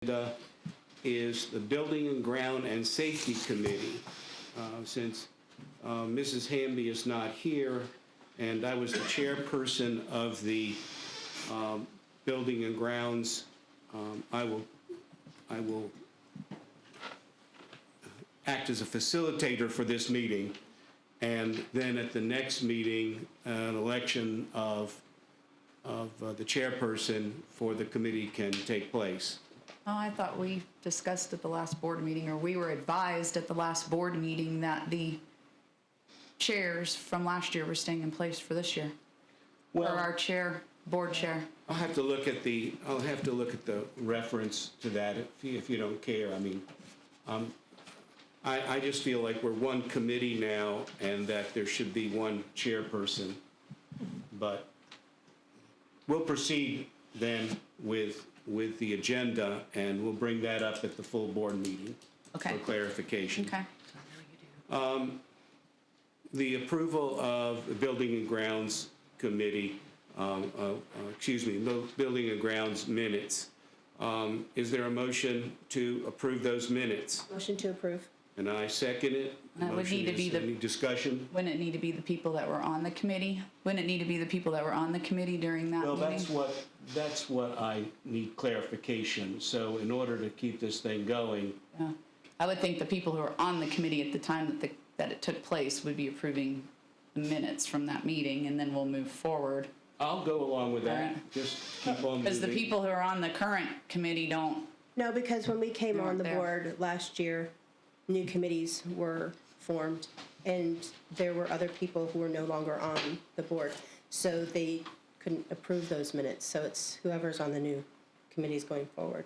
agenda is the Building and Ground and Safety Committee. Since Mrs. Hamby is not here, and I was the chairperson of the Building and Grounds, I will act as a facilitator for this meeting, and then at the next meeting, an election of the chairperson for the committee can take place. Oh, I thought we discussed at the last board meeting, or we were advised at the last board meeting that the chairs from last year were staying in place for this year. Well, or our chair, board chair. I'll have to look at the reference to that if you don't care. I mean, I just feel like we're one committee now and that there should be one chairperson. But we'll proceed then with the agenda, and we'll bring that up at the full board meeting for clarification. Okay. The approval of the Building and Grounds Committee, Building and Grounds minutes. Is there a motion to approve those minutes? Motion to approve. And I second it. That would need to be any discussion? Wouldn't it need to be the people that were on the committee? Wouldn't it need to be the people that were on the committee during that meeting? Well, that's what I need clarification. So in order to keep this thing going. Yeah. I would think the people who were on the committee at the time that it took place would be approving the minutes from that meeting, and then we'll move forward. I'll go along with that. Right. Just keep on moving. Because the people who are on the current committee don't. No, because when we came You on weren't the there. board last year, new committees were formed, and there were other people who were no longer on the board, so they couldn't approve those minutes. So it's whoever's on the new committees going forward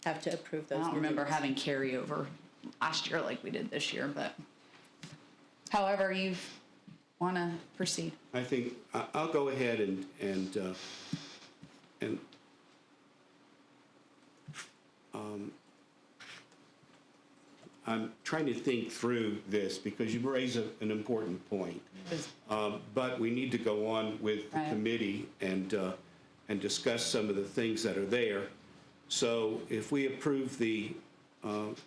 have to approve those I don't remember minutes. having carryover last year like we did this year, but however you want to proceed. I think I'll go ahead and I'm trying to think through this because you raise an important point. But we need to go on with the committee and discuss some of the things that are there. So if we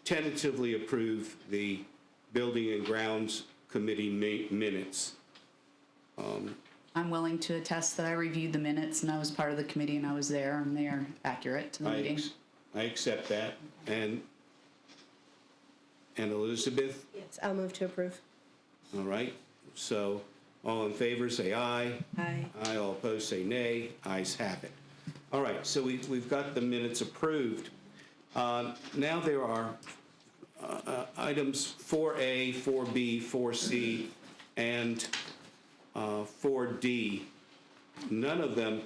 tentatively approve the Building and Grounds Committee minutes. I'm willing to attest that I reviewed the minutes and I was part of the committee and I was there and they are accurate to the meeting. I accept that. And Elizabeth? Yes, I'll move to approve. All right. So all in favor say aye. Aye. Aye. All opposed say nay. Ayes have it. All right. So we've got the minutes approved. Now there are items 4A, 4B, 4C, and 4D. None of them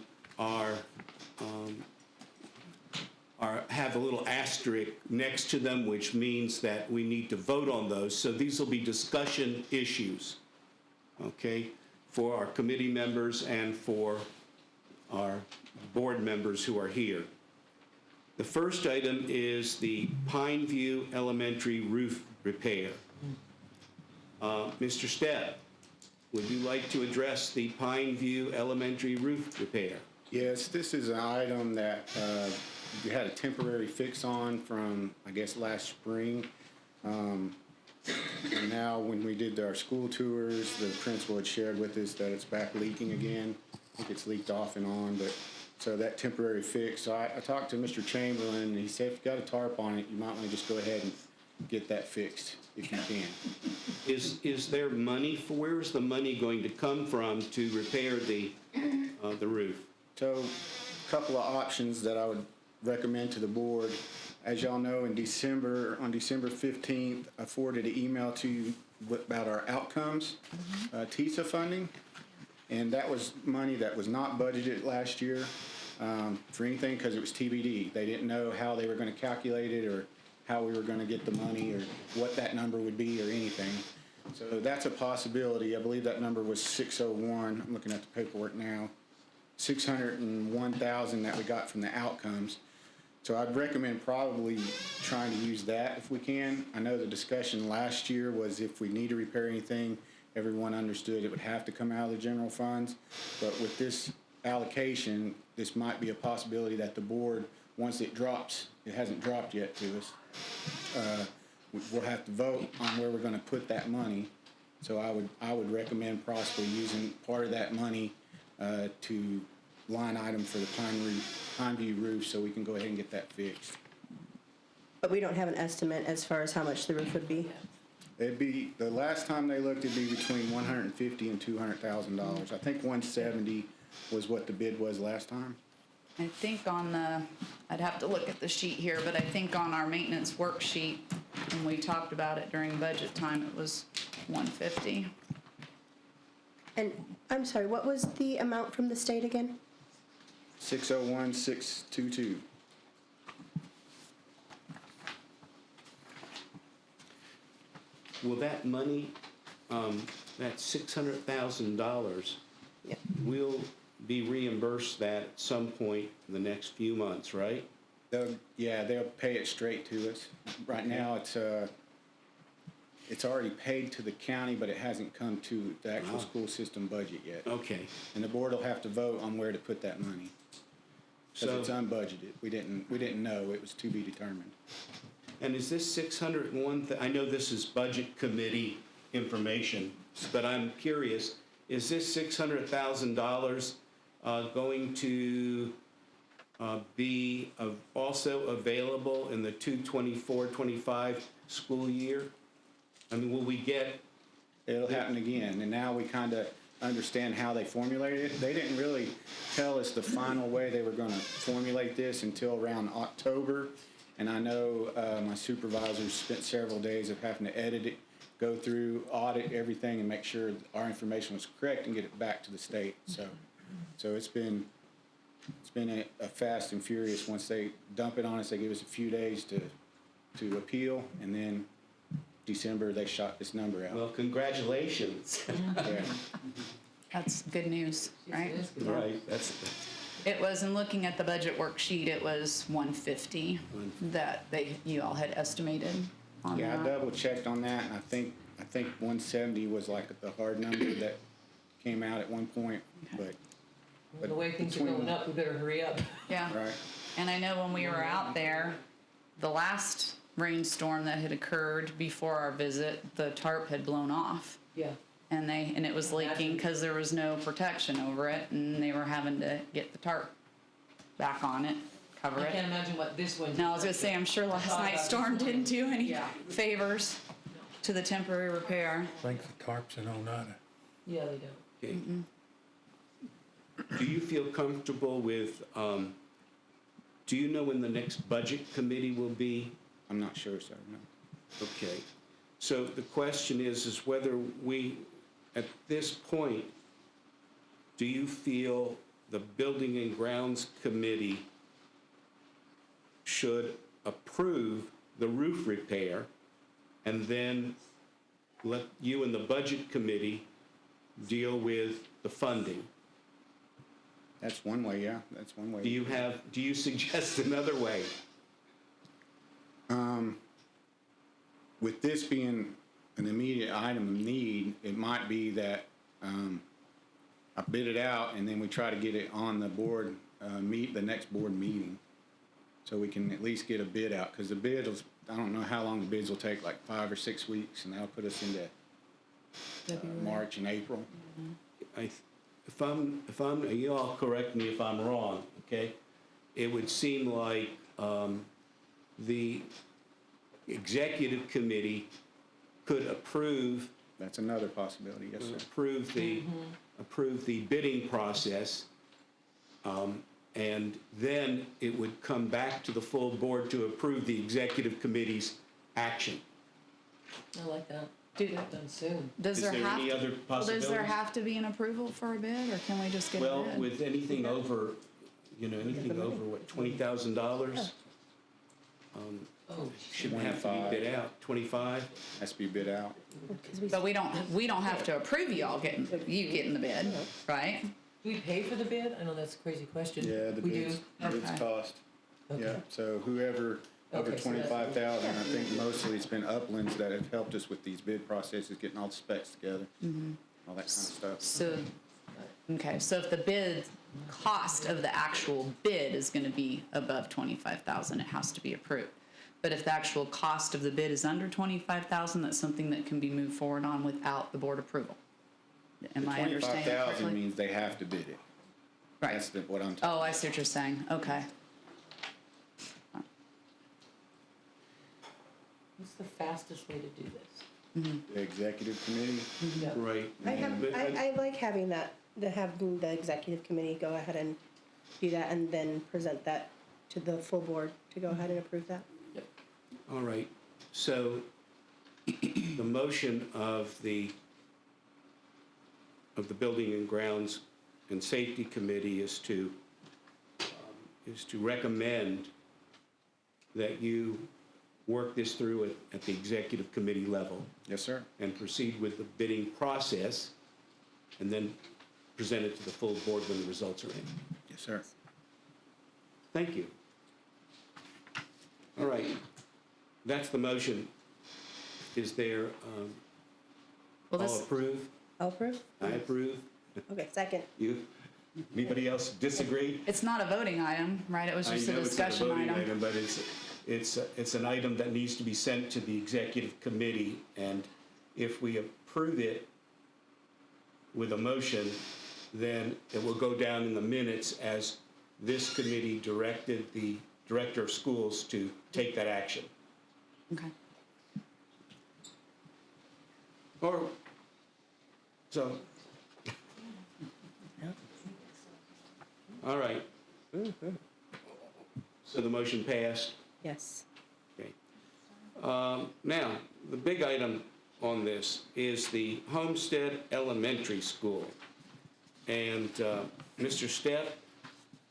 have a little asterisk next to them, which means that we need to vote on those. So these will be discussion issues, okay, for our committee members and for our board members who are here. The first item is the Pine View Elementary roof repair. Mr. Stepp, would you like to address the Pine View Elementary roof repair? Yes, this is an item that we had a temporary fix on from, I guess, last spring. And now when we did our school tours, the principal had shared with us that it's back leaking again. I think it's leaked off and on, but so that temporary fix. So I talked to Mr. Chamberlain, and he said if you've got a tarp on it, you might want to just go ahead and get that fixed if you can. Is there money where is the money going to come from to repair the roof? So a couple of options that I would recommend to the board. As y'all know, on December 15th, I forwarded an email to you about our outcomes, TISA funding. And that was money that was not budgeted last year for anything because it was TBD. They didn't know how they were going to calculate it or how we were going to get the money or what that number would be or anything. So that's a possibility. I believe that number was 601. I'm looking at the paperwork now. 601,000 that we got from the outcomes. So I'd recommend probably trying to use that if we can. I know the discussion last year was if we need to repair anything, everyone understood it would have to come out of the general funds. But with this allocation, this might be a possibility that the board once it drops, it hasn't dropped yet to us, we'll have to vote on where we're gonna put that money. So I would recommend possibly using part of that money to line item for the Pineview roof, so we can go ahead and get that fixed. But we don't have an estimate as far as how much the roof would be. It'd be, the last time they looked, it'd be between $150,000 and $200,000. I think 170 was what the bid was last time. I think on the, I'd have to look at the sheet here, but I think on our maintenance worksheet, when we talked about it during budget time, it was 150. And I'm sorry, what was the amount from the state again? 601,622. Will that money, that $600,000, Yeah. will be reimbursed that at some point in the next few months, right? They'll pay it straight to us. Right now, it's already paid to the county, but it hasn't come to the actual school system budget yet. Okay. And the board will have to vote on where to put that money. So- Because it's unbudgeted. We didn't know. It was to be determined. And is this 601, I know this is budget committee information, but I'm curious, is this $600,000 going to be also available in the 224-25 school year? I mean, will we get, It'll happen again, and now we kind of understand how they formulated it. They didn't really tell us the final way they were going to formulate this until around October. And I know my supervisors spent several days of having to edit it, go through, audit everything, and make sure our information was correct and get it back to the state. So it's been a fast and furious. Once they dump it on us, they give us a few days to appeal, and then December they shot this number out. well, congratulations. Yeah. That's good news, right? Right, that's, It was, in looking at the budget worksheet, it was 150 that you all had estimated on Yeah, I that. double checked on that, and I think 170 was like the hard number that came out at one point, but The way things are between- going up, we better hurry up. Yeah. right. And I know when we were out there, the last rainstorm that had occurred before our visit, the tarp had blown off. Yeah. And it was leaking because there was no protection over it, and they were having to get the tarp back on it, cover I can't it. imagine what this one. Now, I was gonna say, I'm sure last night's storm didn't do any Yeah. favors to the temporary repair. Think the tarp's in Oneida. Yeah, they don't. okay. Do you feel comfortable with, do you know when the next budget committee will be? I'm not sure, sir, no. Okay. So the question is whether we, at this point, do you feel the Building and Grounds Committee should approve the roof repair and then let you and the Budget Committee deal with the funding? That's one way, yeah, that's one way. Do you suggest another way? With this being an immediate item of need, it might be that I bid it out and then we try to get it on the board, the next board meeting. So we can at least get a bid out, because the bid was, I don't know how long the bids will take, like 5 or 6 weeks, and that'll put us into March and April. If I'm, you all correct me if I'm wrong, okay? It would seem like the executive committee could approve That's another possibility, yes, sir. approve the bidding process, and then it would come back to the full board to approve the executive committee's action. I like that. Do- Get that done soon. Does Is there there have any other well, does there possibilities? have to be an approval for a bid, or can we just get a Well, bid? with anything over, anything over, what, $20,000? Oh, Shouldn't have to be 25. bid out, 25? Has to be bid out. But we don't have to approve you getting the bid, right? do we pay for the bid? I know that's a crazy question. Yeah, the We bids, do? bids Okay. cost. Okay. Yeah, so whoever, over Okay, so that's- 25,000, I think mostly it's been Uplands that have helped us with these bid processes, getting all the specs together, all that kind of stuff. So, okay, so if the bid cost of the actual bid is gonna be above 25,000, it has to be approved. But if the actual cost of the bid is under 25,000, that's something that can be moved forward on without the board approval. Am I understanding that 25,000 correctly? means they have to bid it. Right. That's what I'm talking. Oh, I see what you're saying, okay. What's the fastest way to do this? The executive committee. Yeah. Right. But I like having that, having the executive committee go ahead and do that and then present that to the full board to go ahead and approve that. Yep. All right, so the motion of the Building and Grounds and Safety Committee is to recommend that you work this through at the executive committee level Yes, sir. and proceed with the bidding process, and then present it to the full board when the results are in. Yes, sir. Thank you. All right, that's the motion. Is there, Well, all this, approve? I'll approve. I approve. Okay, second. You? Anybody else disagree? it's not a voting item, right? It was just a I know it's not a discussion voting item. item, but it's an item that needs to be sent to the executive committee, and if we approve it with a motion, then it will go down in the minutes as this committee directed the director of schools to take that action. Okay. Or, so. All right. So the motion passed. Yes. Okay. Now, the big item on this is the Homestead Elementary School. And Mr. Stepp,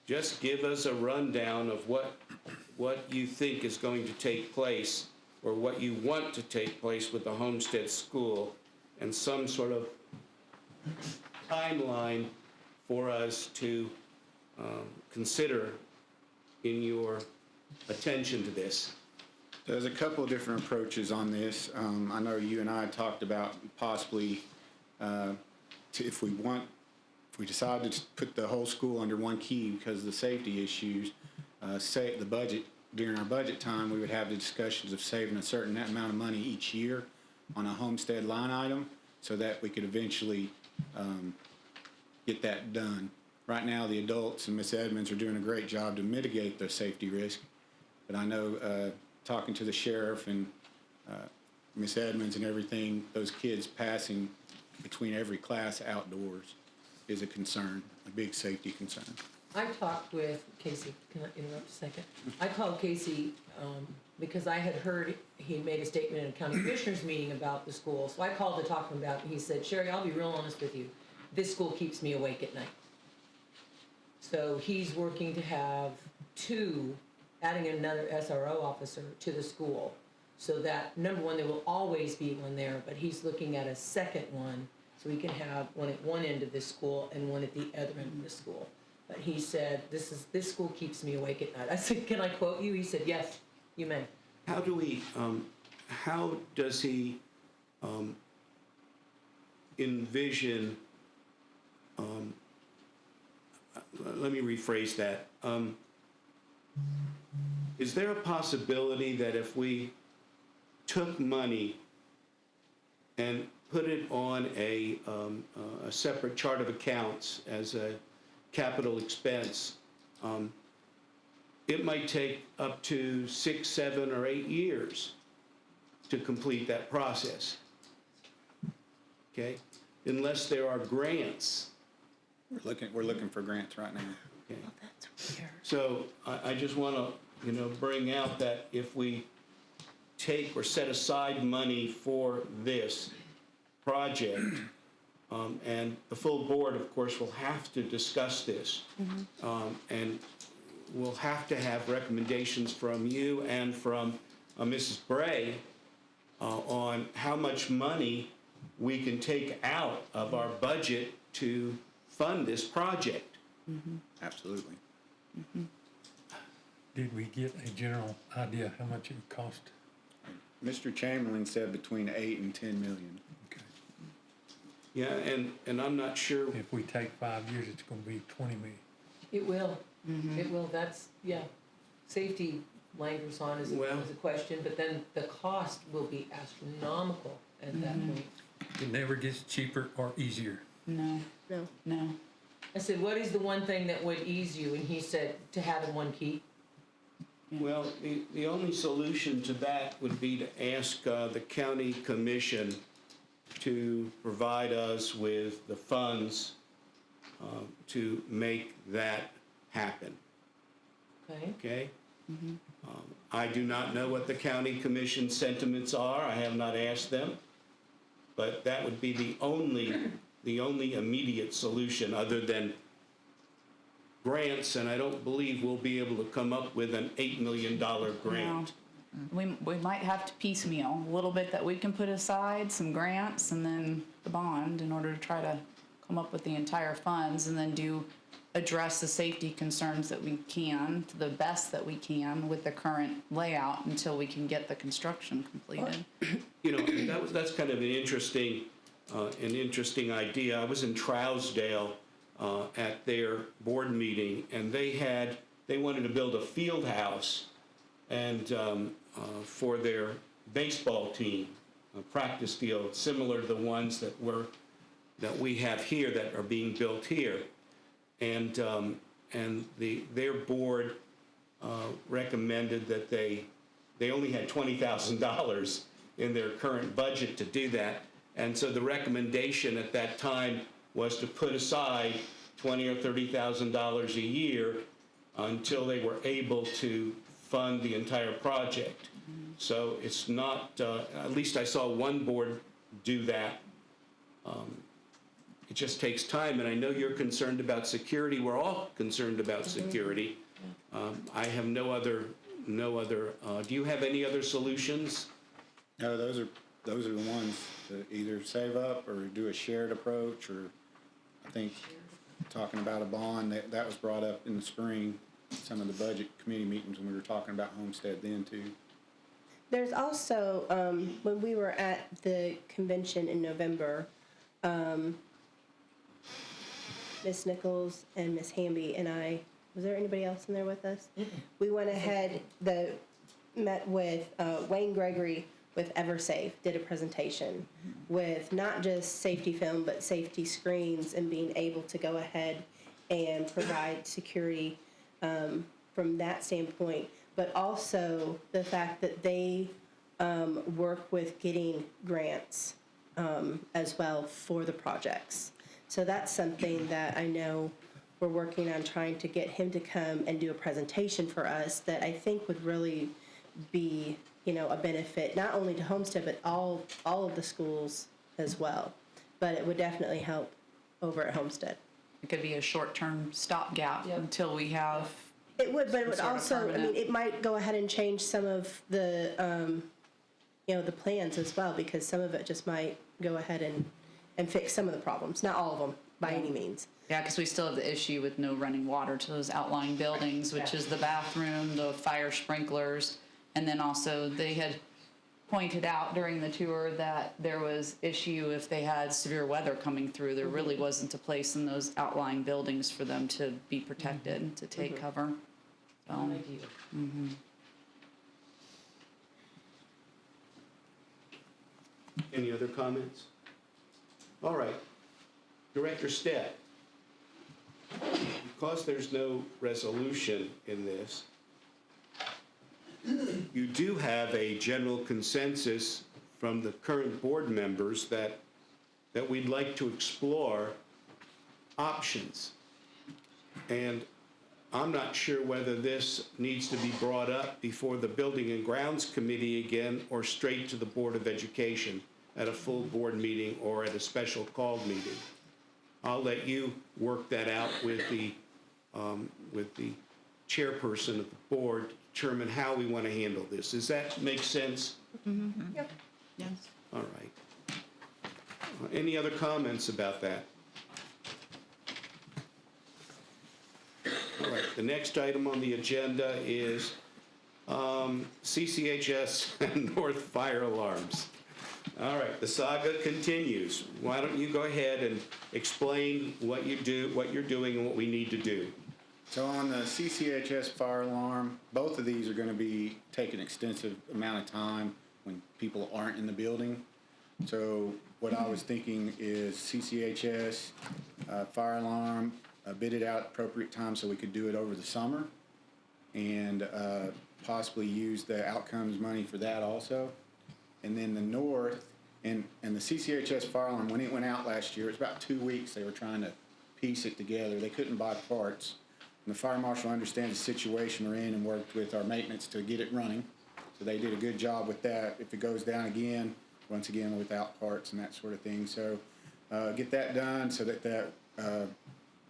just give us a rundown of what you think is going to take place, or what you want to take place with the Homestead School, and some sort of timeline for us to consider in your attention to this. There's a couple of different approaches on this. I know you and I talked about possibly, if we decide to put the whole school under one key because of the safety issues, say the budget, during our budget time, we would have the discussions of saving a certain amount of money each year on a homestead line item so that we could eventually get that done. Right now, the adults and Ms. Edmonds are doing a great job to mitigate the safety risk, but I know talking to the sheriff and Ms. Edmonds and everything, those kids passing between every class outdoors is a concern, a big safety concern. I talked with Casey, can I interrupt a second? I called Casey because I had heard he made a statement in a county commissioners meeting about the school. So I called to talk to him about it, and he said, Sherry, I'll be real honest with you. This school keeps me awake at night. So he's working to have adding another SRO officer to the school. So that, number one, there will always be one there, but he's looking at a second one so we can have one at one end of this school and one at the other end of the school. But he said, this school keeps me awake at night. I said, can I quote you? He said, yes, you may. How does he envision, let me rephrase that. Is there a possibility that if we took money and put it on a separate chart of accounts as a capital expense, it might take up to 6, 7, or 8 years to complete that process? Okay? Unless there are grants. We're looking for grants right now. Okay? That's weird. So I just want to, bring out that if we take or set aside money for this project, and the full board, of course, will have to discuss this. And we'll have to have recommendations from you and from Mrs. Bray on how much money we can take out of our budget to fund this project. Absolutely. Did we get a general idea how much it would cost? Mr. Chamberlain said between 8 and 10 million. Okay. Yeah, and I'm not sure, If we take 5 years, it's gonna be 20 million. It will. It will. That's, yeah. Safety lingers on as Well- a question, but then the cost will be astronomical at that point. It never gets cheaper or easier. No, No. no. I said, what is the one thing that would ease you? And he said, to having one key. Well, the only solution to that would be to ask the county commission to provide us with the funds to make that happen, Okay? okay? I do not know what the county commission sentiments are. I have not asked them. But that would be the only immediate solution other than grants, and I don't believe we'll be able to come up with an $8 million grant. We might have to piecemeal a little bit that we can put aside, some grants, and then the bond in order to try to come up with the entire funds, and then address the safety concerns that we can to the best that we can with the current layout until we can get the construction completed. You know, that's kind of an interesting idea. I was in Trousdale at their board meeting, and they wanted to build a field house and for their baseball team, a practice field similar to the ones that we have here that are being built here. And their board recommended that they only had $20,000 in their current budget to do that. And so the recommendation at that time was to put aside $20,000 or $30,000 a year until they were able to fund the entire project. So it's not, at least I saw one board do that. It just takes time, and I know you're concerned about security. We're all concerned about security. I have no other, do you have any other solutions? No, those are the ones that either save up or do a shared approach, or I think talking about a bond, that was brought up in the spring, some of the budget committee meetings when we were talking about Homestead then too. There's also, when we were at the convention in November, Miss Nichols and Miss Hamby and I, was there anybody else in there with us? We went ahead, met with Wayne Gregory with EverSafe, did a presentation with not just safety film, but safety screens, and being able to go ahead and provide security from that standpoint, but also the fact that they work with getting grants as well for the projects. So that's something that I know we're working on, trying to get him to come and do a presentation for us that I think would really be, a benefit, not only to Homestead, but all of the schools as well. But it would definitely help over at Homestead. It could be a short-term stopgap Yep. until we have. It would, but it would Sort of also, permanent. it might go ahead and change some of the, the plans as well, because some of it just might go ahead and fix some of the problems, not all of them by any means. Yeah, because we still have the issue with no running water to those outlying buildings, which is the bathroom, the fire sprinklers, and then also they had pointed out during the tour that there was issue if they had severe weather coming through. There really wasn't a place in those outlying buildings for them to be protected, to take cover. So, Ideal. Any other comments? All right. Director Stepp, because there's no resolution in this, you do have a general consensus from the current board members that we'd like to explore options. And I'm not sure whether this needs to be brought up before the Building and Grounds Committee again, or straight to the Board of Education at a full board meeting or at a special called meeting. I'll let you work that out with the chairperson of the board, to determine how we want to handle this. Does that make sense? Yep. yes. All right. Any other comments about that? All right, the next item on the agenda is CCHS and North Fire Alarms. All right, the saga continues. Why don't you go ahead and explain what you do, what you're doing, and what we need to do? So on the CCHS fire alarm, both of these are gonna be taking extensive amount of time when people aren't in the building. So what I was thinking is CCHS, fire alarm, bid it out at appropriate time so we could do it over the summer. And, possibly use the outcomes money for that also. And then the north, and the CCHS fire alarm, when it went out last year, it's about 2 weeks they were trying to piece it together. They couldn't buy parts. And the fire marshal understands the situation we're in and worked with our maintenance to get it running. So they did a good job with that. If it goes down again, once again without parts and that sort of thing. So get that done so that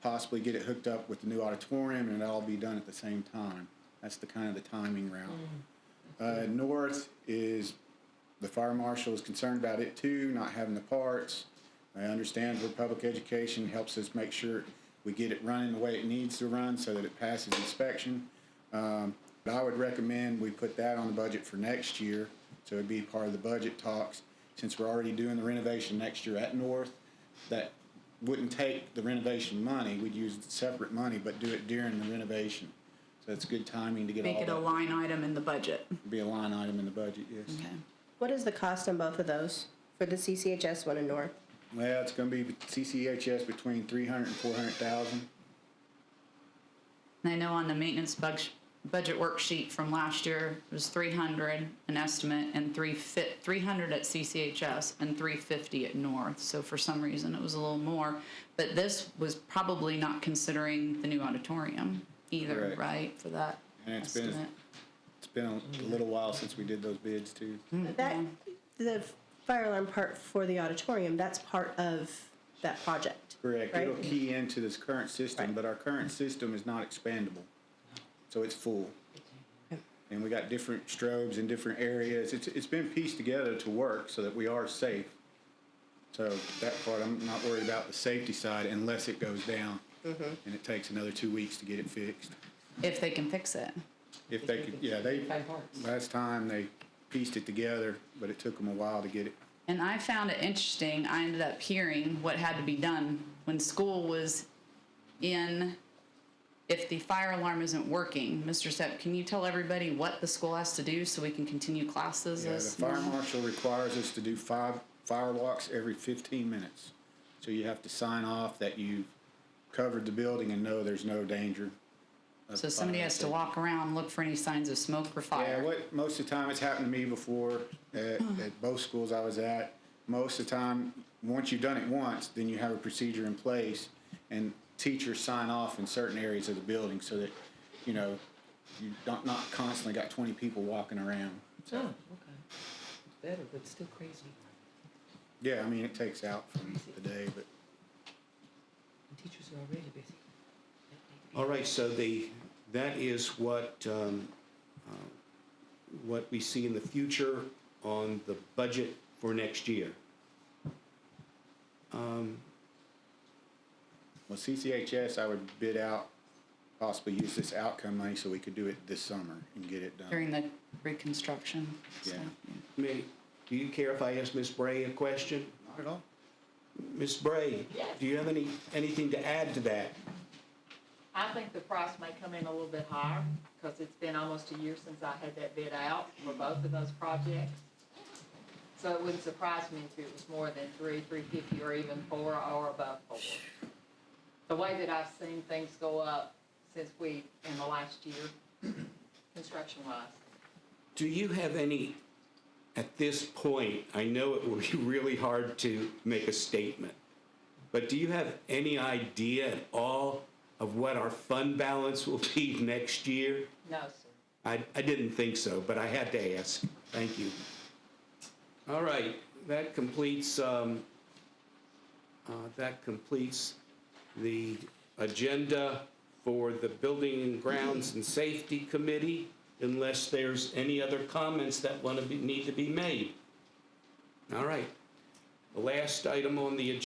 possibly get it hooked up with the new auditorium and it'll all be done at the same time. That's the kind of the timing route. North is, the fire marshal is concerned about it too, not having the parts. I understand where public education helps us make sure we get it running the way it needs to run so that it passes inspection. But I would recommend we put that on the budget for next year, so it'd be part of the budget talks. Since we're already doing the renovation next year at North, that wouldn't take the renovation money, we'd use separate money, but do it during the renovation. So it's good timing to get all Make it a that. line item in the budget. Be a line item in the budget, yes. Okay. What is the cost on both of those for the CCHS one and North? Well, it's gonna be CCHS between 300 and 400,000. And I know on the maintenance budget worksheet from last year, it was 300 an estimate and 300 at CCHS and 350 at North. So for some reason it was a little more, but this was probably not considering the new auditorium either, Correct. right? For that And it's estimate. been a little while since we did those bids too. That, the fire alarm part for the auditorium, that's part of that project. Correct. Right? It'll key into this current system, Right. but our current system is not expandable. So it's full. And we got different strobes in different areas. It's been pieced together to work so that we are safe. So that part, I'm not worried about the safety side unless it goes down. And it takes another 2 weeks to get it fixed. If they can fix it. If they could, yeah, they, Find parts. last time they pieced it together, but it took them a while to get it. And I found it interesting, I ended up hearing what had to be done when school was in. If the fire alarm isn't working, Mr. Sepp, can you tell everybody what the school has to do so we can continue classes Yeah, the as fire normal? marshal requires us to do 5 fire walks every 15 minutes. So you have to sign off that you've covered the building and know there's no danger. of So somebody fire. has to walk around, look for any signs of smoke or Yeah, fire. most of the time, it's happened to me before at both schools I was at. Most of the time, once you've done it once, then you have a procedure in place, and teachers sign off in certain areas of the building so that, you know, you don't not constantly got 20 people walking around. Oh, okay. It's better, but still crazy. Yeah, I mean, it takes out from the day, but And teachers are already busy. All right, so that is what we see in the future on the budget for next year. well, CCHS, I would bid out, possibly use this outcome money so we could do it this summer and get it done. During the reconstruction. so, Yeah. Do you care if I ask Ms. Bray a question? Not at all. Ms. Bray, do you have anything to add to that? I think the price may come in a little bit higher, because it's been almost a year since I had that bid out for both of those projects. So it wouldn't surprise me if it was more than 350, or even 4, or above 4. The way that I've seen things go up since in the last year, construction-wise. Do you have any, at this point, I know it will be really hard to make a statement, but do you have any idea at all of what our fund balance will be next year? No, sir. I didn't think so, but I had to ask. Thank you. All right, that completes the agenda for the Building and Grounds and Safety Committee, unless there's any other comments that need to be made. All right. The last item on the agenda